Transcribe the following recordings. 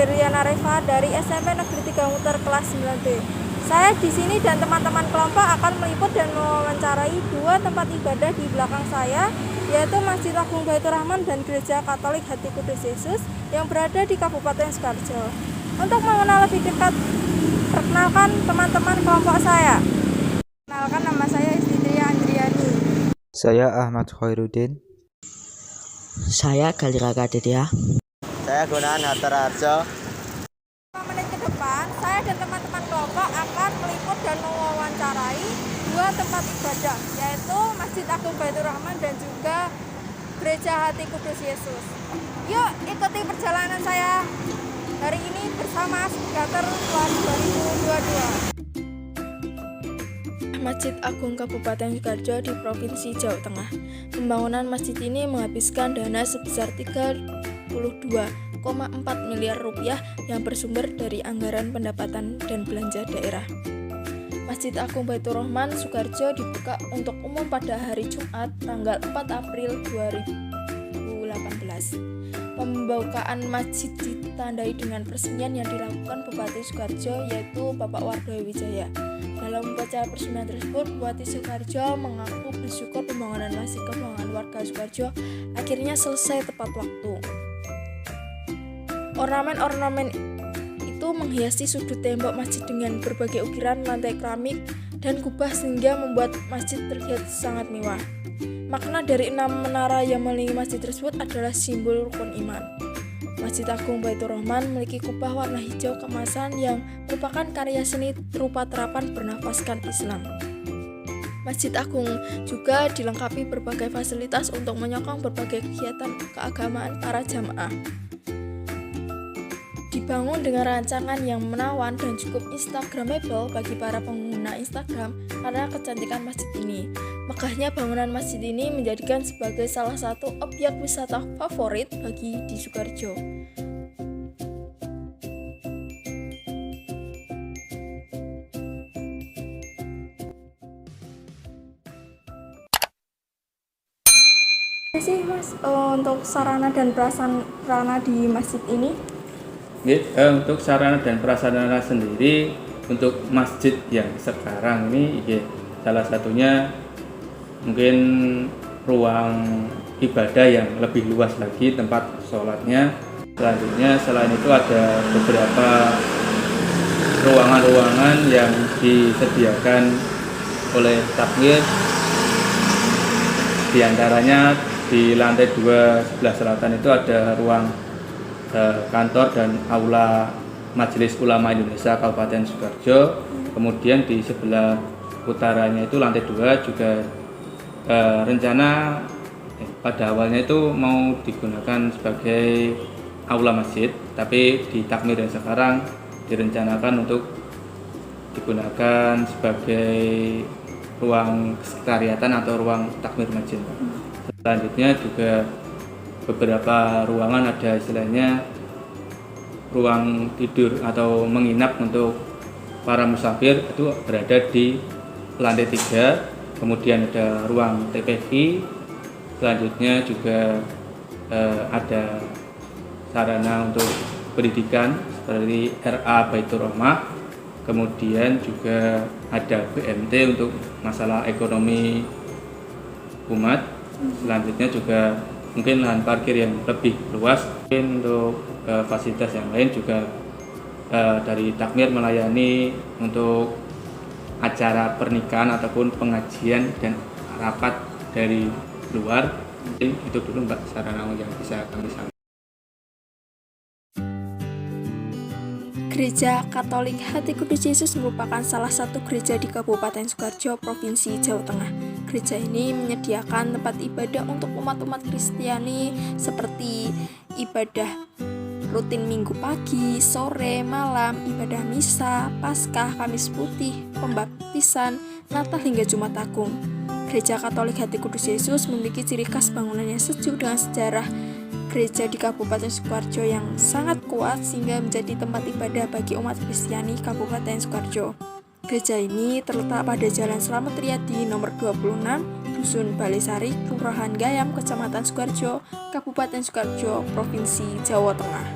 Deriana Reva dari SMP Negeri 3 Muter kelas 9B. Saya di sini dan teman-teman kelompok akan meliput dan mewawancarai dua tempat ibadah di belakang saya, yaitu Masjid Agung Baitur Rahman dan Gereja Katolik Hati Kudus Yesus yang berada di Kabupaten Sukoharjo. Untuk mengenal lebih dekat, perkenalkan teman-teman kelompok saya. Perkenalkan, nama saya Istri Andriani. Saya Ahmad Khairuddin. Saya Galira Kadedia. Saya Gunawan Hatarharjo. 5 menit ke depan, saya dan teman-teman kelompok akan meliput dan mewawancarai dua tempat ibadah, yaitu Masjid Agung Baitur Rahman dan juga Gereja Hati Kudus Yesus. Yuk ikuti perjalanan saya hari ini bersama Skater kelas 2022. Masjid Agung Kabupaten Sukoharjo di Provinsi Jawa Tengah. Pembangunan masjid ini menghabiskan dana sebesar 32,4 miliar rupiah yang bersumber dari anggaran pendapatan dan belanja daerah. Masjid Agung Baitur Rahman Sukoharjo dibuka untuk umum pada hari Jumat tanggal 4 April 2018. Pembukaan masjid ditandai dengan peresmian yang dilakukan Bupati Sukoharjo, yaitu Bapak Wardoyo Wijaya. Dalam upacara peresmian tersebut, Bupati Sukoharjo mengaku bersyukur pembangunan masjid kebanggaan warga Sukoharjo akhirnya selesai tepat waktu. Ornamen-ornamen itu menghiasi sudut tembok masjid dengan berbagai ukiran lantai keramik dan kubah sehingga membuat masjid terlihat sangat mewah. Makna dari 6 menara yang mengelilingi masjid tersebut adalah simbol rukun iman. Masjid Agung Baitur Rahman memiliki kubah warna hijau keemasan yang merupakan karya seni rupa terapan bernafaskan Islam. Masjid Agung juga dilengkapi berbagai fasilitas untuk menyokong berbagai kegiatan keagamaan para jamaah. Dibangun dengan rancangan yang menawan dan cukup instagramable bagi para pengguna Instagram karena kecantikan masjid ini. Megahnya bangunan masjid ini menjadikan sebagai salah satu objek wisata favorit bagi di Sukoharjo. Sih Mas, untuk sarana dan prasarana di masjid ini? Untuk sarana dan prasarana sendiri untuk masjid yang sekarang ini salah satunya mungkin ruang ibadah yang lebih luas lagi tempat sholatnya. Selanjutnya selain itu ada beberapa ruangan-ruangan yang disediakan oleh takmir, di antaranya di lantai 2 sebelah selatan itu ada ruang kantor dan aula Majelis Ulama Indonesia Kabupaten Sukoharjo. Kemudian di sebelah utaranya itu lantai 2 juga rencana pada awalnya itu mau digunakan sebagai aula masjid, tapi di takmir yang sekarang direncanakan untuk digunakan sebagai ruang kesekretariatan atau ruang takmir masjid. Selanjutnya juga beberapa ruangan ada istilahnya ruang tidur atau menginap untuk para musafir, itu berada di lantai 3. Kemudian ada ruang TPV. Selanjutnya juga ada sarana untuk pendidikan seperti RA Baitur Rahmah. Kemudian juga ada BMT untuk masalah ekonomi umat. Selanjutnya juga mungkin lahan parkir yang lebih luas. Mungkin untuk fasilitas yang lain juga dari takmir melayani untuk acara pernikahan ataupun pengajian dan rapat dari luar. Mungkin itu dulu Mbak sarana yang bisa kami sampaikan. Gereja Katolik Hati Kudus Yesus merupakan salah satu gereja di Kabupaten Sukoharjo, Provinsi Jawa Tengah. Gereja ini menyediakan tempat ibadah untuk umat-umat Kristiani seperti ibadah rutin minggu pagi, sore, malam, ibadah misa, Paskah, Kamis Putih, pembaptisan, Natal hingga Jumat Agung. Gereja Katolik Hati Kudus Yesus memiliki ciri khas bangunannya sejuk dengan sejarah gereja di Kabupaten Sukoharjo yang sangat kuat sehingga menjadi tempat ibadah bagi umat Kristiani Kabupaten Sukoharjo. Gereja ini terletak pada Jalan Slamet Riyadi nomor 26, Dusun Balesari, Kelurahan Gayam, Kecamatan Sukoharjo, Kabupaten Sukoharjo, Provinsi Jawa Tengah.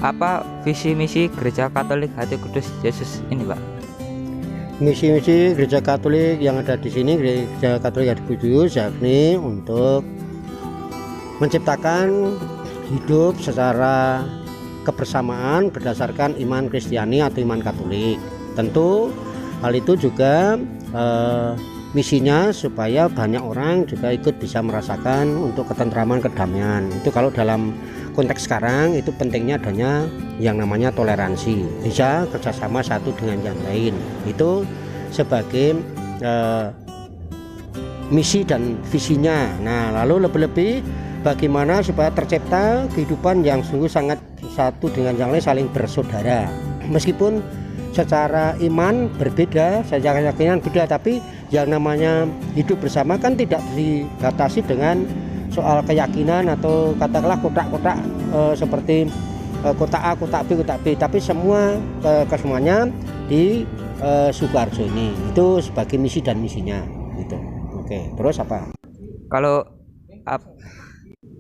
Apa visi misi Gereja Katolik Hati Kudus Yesus ini, Pak? Misi-misi Gereja Katolik yang ada di sini, Gereja Katolik Hati Kudus, yakni untuk menciptakan hidup secara kebersamaan berdasarkan iman Kristiani atau iman Katolik. Tentu hal itu juga misinya supaya banyak orang juga ikut bisa merasakan untuk ketentraman, kedamaian. Itu kalau dalam konteks sekarang itu pentingnya adanya yang namanya toleransi, bisa kerjasama satu dengan yang lain. Itu sebagai misi dan visinya. Nah, lalu lebih-lebih bagaimana supaya tercipta kehidupan yang sungguh sangat satu dengan yang lain, saling bersaudara. Meskipun secara iman berbeda, secara keyakinan beda, tapi yang namanya hidup bersama kan tidak dibatasi dengan soal keyakinan atau katakanlah kotak-kotak seperti kotak A, kotak B, kotak B, tapi semua kesemuanya di Sukoharjo ini itu sebagai misi dan misinya gitu. Oke, terus apa?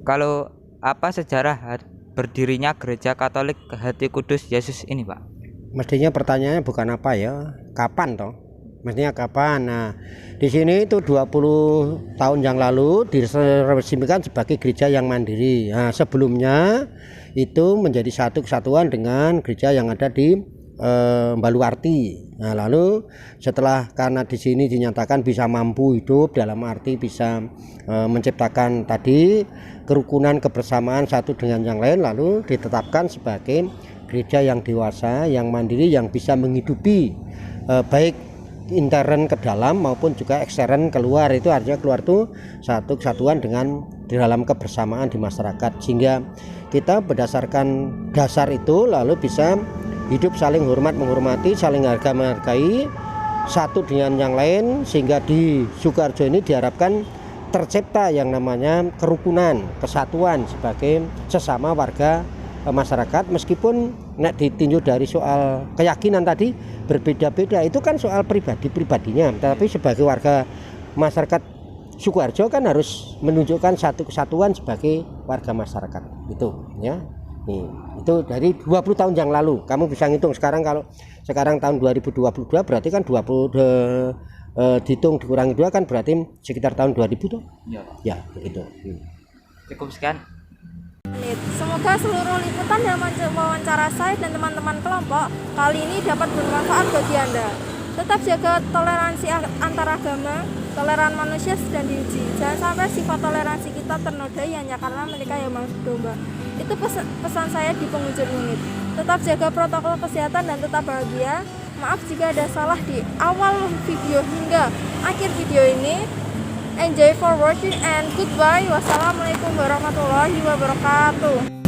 Kalau apa sejarah berdirinya Gereja Katolik Hati Kudus Yesus ini, Pak? Mestinya pertanyaannya bukan apa ya, kapan toh? Mestinya kapan? Nah, di sini itu 20 tahun yang lalu diresmikan sebagai gereja yang mandiri. Nah, sebelumnya itu menjadi satu kesatuan dengan gereja yang ada di Baluarti. Nah, lalu setelah karena di sini dinyatakan bisa mampu hidup dalam arti bisa menciptakan tadi kerukunan, kebersamaan satu dengan yang lain, lalu ditetapkan sebagai gereja yang dewasa, yang mandiri, yang bisa menghidupi baik intern ke dalam maupun juga ekstern keluar. Itu artinya keluar itu satu kesatuan dengan di dalam kebersamaan di masyarakat, sehingga kita berdasarkan dasar itu lalu bisa hidup saling hormat menghormati, saling harga menghargai satu dengan yang lain, sehingga di Sukoharjo ini diharapkan tercipta yang namanya kerukunan, kesatuan sebagai sesama warga masyarakat. Meskipun nek ditinjau dari soal keyakinan tadi berbeda-beda, itu kan soal pribadinya, tapi sebagai warga masyarakat Sukoharjo kan harus menunjukkan satu kesatuan sebagai warga masyarakat gitu ya. Nih, itu dari 20 tahun yang lalu. Kamu bisa ngitung sekarang, kalau sekarang tahun 2022 berarti kan 20 dihitung dikurangi 2 kan berarti sekitar tahun 2000 tuh. Ya. Ya, begitu. Cukup sekian. Semoga seluruh liputan dan wawancara saya dan teman-teman kelompok kali ini dapat bermanfaat bagi Anda. Tetap jaga toleransi antar agama, toleran manusia sedang diuji. Jangan sampai sifat toleransi kita ternodai hanya karena mereka yang mau domba. Itu pesan saya di penghujung unit. Tetap jaga protokol kesehatan dan tetap bahagia. Maaf jika ada salah di awal video hingga akhir video ini. Enjoy for watching and goodbye. Wassalamualaikum warahmatullahi wabarakatuh.